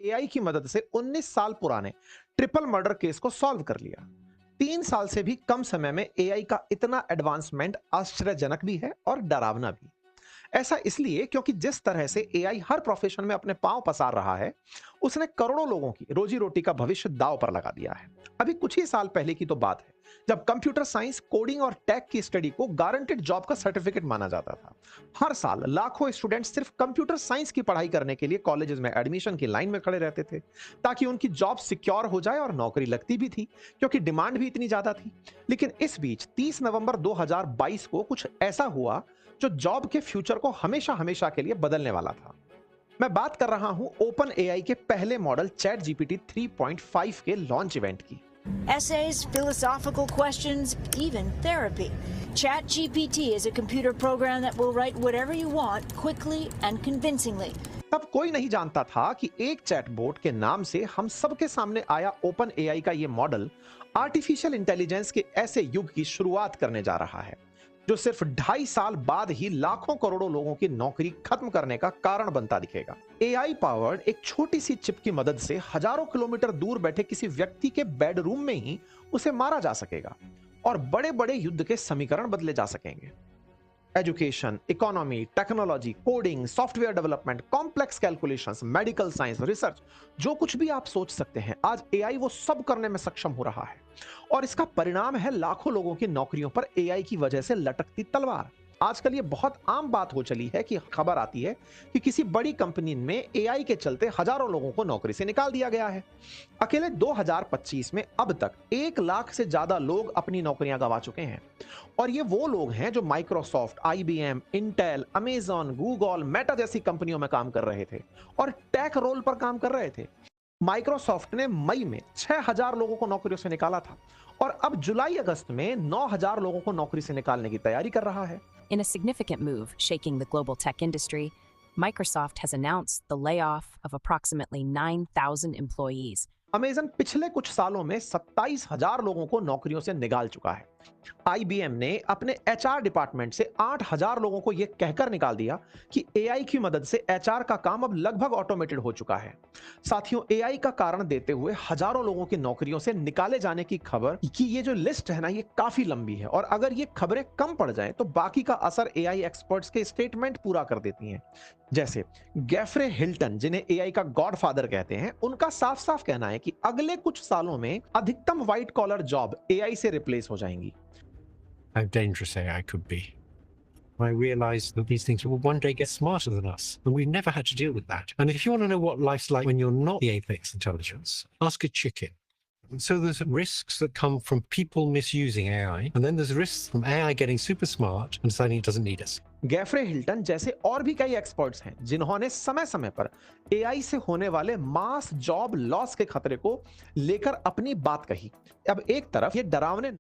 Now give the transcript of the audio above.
AI की मदद से 19 साल पुराने ट्रिपल मर्डर केस को सॉल्व कर लिया। 3 साल से भी कम समय में एआई का इतना एडवांसमेंट आश्चर्यजनक भी है और डरावना भी। ऐसा इसलिए क्योंकि जिस तरह से एआई हर प्रोफेशन में अपने पांव पसार रहा है, उसने करोड़ों लोगों की रोजी रोटी का भविष्य दांव पर लगा दिया है। अभी कुछ ही साल पहले की तो बात है जब कंप्यूटर साइंस, कोडिंग और टेक की स्टडी को गारंटेड जॉब का सर्टिफिकेट माना जाता था। हर साल लाखों स्टूडेंट्स सिर्फ कंप्यूटर साइंस की पढ़ाई करने के लिए कॉलेजेस में एडमिशन की लाइन में खड़े रहते थे, ताकि उनकी जॉब सिक्योर हो जाए, और नौकरी लगती भी थी क्योंकि डिमांड भी इतनी ज्यादा थी। लेकिन इस बीच 30 नवंबर 2022 को कुछ ऐसा हुआ जो जॉब के फ्यूचर को हमेशा हमेशा के लिए बदलने वाला था। मैं बात कर रहा हूं ओपन एआई के पहले मॉडल चैट जीपीटी 3.5 के लॉन्च इवेंट की। Essays, philosophical questions, even therapy. ChatGPT is a computer program that will write whatever you want quickly and convincingly. तब कोई नहीं जानता था कि एक चैटबॉट के नाम से हम सबके सामने आया ओपन एआई का ये मॉडल आर्टिफिशियल इंटेलिजेंस के ऐसे युग की शुरुआत करने जा रहा है जो सिर्फ 2.5 साल बाद ही लाखों करोड़ों लोगों की नौकरी खत्म करने का कारण बनता दिखेगा। एआई पावर्ड एक छोटी सी चिप की मदद से हजारों किलोमीटर दूर बैठे किसी व्यक्ति के बेडरूम में ही उसे मारा जा सकेगा और बड़े बड़े युद्ध के समीकरण बदले जा सकेंगे। Education, economy, technology, coding, software development, complex calculations, medical science, research, जो कुछ भी आप सोच सकते हैं, आज एआई वो सब करने में सक्षम हो रहा है। और इसका परिणाम है लाखों लोगों की नौकरियों पर एआई की वजह से लटकती तलवार। आजकल ये बहुत आम बात हो चली है कि खबर आती है कि किसी बड़ी कंपनी में एआई के चलते हजारों लोगों को नौकरी से निकाल दिया गया है। अकेले 2025 में अब तक 1 लाख से ज्यादा लोग अपनी नौकरियां गंवा चुके हैं। और ये वो लोग हैं जो Microsoft, IBM, Intel, Amazon, Google, Meta जैसी कंपनियों में काम कर रहे थे और टेक रोल पर काम कर रहे थे। माइक्रोसॉफ्ट ने मई में 6000 लोगों को नौकरियों से निकाला था और अब जुलाई अगस्त में 9000 लोगों को नौकरी से निकालने की तैयारी कर रहा है। In a significant move shaking the global tech industry, Microsoft has announced the layoff of approximately 9,000 employees. Amazon पिछले कुछ सालों में 27,000 लोगों को नौकरियों से निकाल चुका है। आईबीएम ने अपने एचआर डिपार्टमेंट से 8,000 लोगों को यह कहकर निकाल दिया कि एआई की मदद से एचआर का काम अब लगभग ऑटोमेटेड हो चुका है। साथियों, एआई का कारण देते हुए हजारों लोगों की नौकरियों से निकाले जाने की खबर की ये जो लिस्ट है ना, ये काफी लंबी है और अगर ये खबरें कम पड़ जाएं तो बाकी का असर एआई एक्सपर्ट्स के स्टेटमेंट पूरा कर देती हैं। जैसे गेफ्रे हिल्टन, जिन्हें एआई का गॉडफादर कहते हैं, उनका साफ साफ कहना है कि अगले कुछ सालों में अधिकतम व्हाइट कॉलर जॉब एआई से रिप्लेस हो जाएंगी। How dangerous AI could be. I realized that these things will one day get smarter than us, and we've never had to deal with that. And if you want to know what life's like when you're not the apex intelligence, ask a chicken. So there's risks that come from people misusing AI, and then there's risks from AI getting super smart and deciding it doesn't need us. Geoffrey Hilton जैसे और भी कई experts हैं जिन्होंने समय समय पर AI से होने वाले मास जॉब लॉस के खतरे को लेकर अपनी बात कही। अब एक तरफ ये डरावने